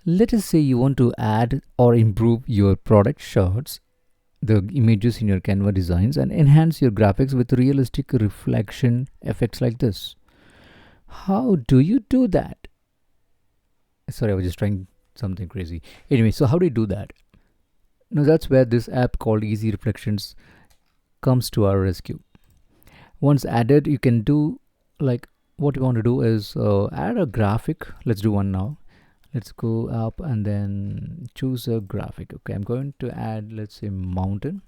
Let us say you want to add or improve your product shots, the images in your Canva designs, and enhance your graphics with realistic reflection effects like this. How do you do that? Sorry, I was just trying something crazy. Anyway, so how do you do that? Now that's where this app called Easy Reflections comes to our rescue. Once added, you can do like what you want to do is add a graphic. Let's do one now. Let's go up and then choose a graphic. Okay, I'm going to add, let's say, mountain.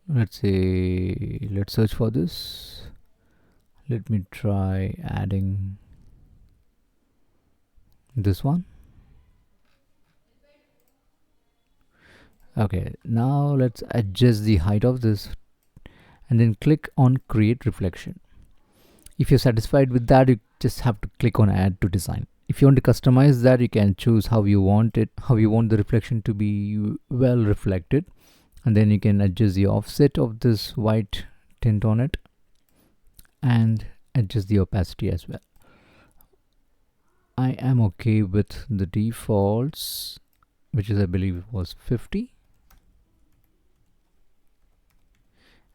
Let's search for this. Let me try adding this one. Okay, now let's adjust the height of this and then click on create reflection. If you're satisfied with that, you just have to click on add to design. If you want to customize that, you can choose how you want the reflection to be well reflected, and then you can adjust the offset of this white tint on it and adjust the opacity as well. I am okay with the defaults, which is, I believe, was 50,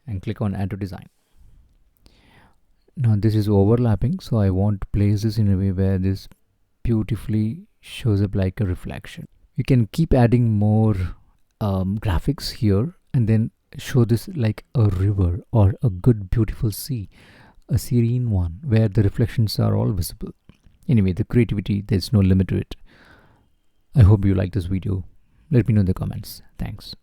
and click on add to design. Now this is overlapping, so I want to place this in a way where this beautifully shows up like a reflection. You can keep adding more graphics here and then show this like a river or a good beautiful sea, a serene one where the reflections are all visible. Anyway, the creativity, there's no limit to it. I hope you like this video. Let me know in the comments. Thanks.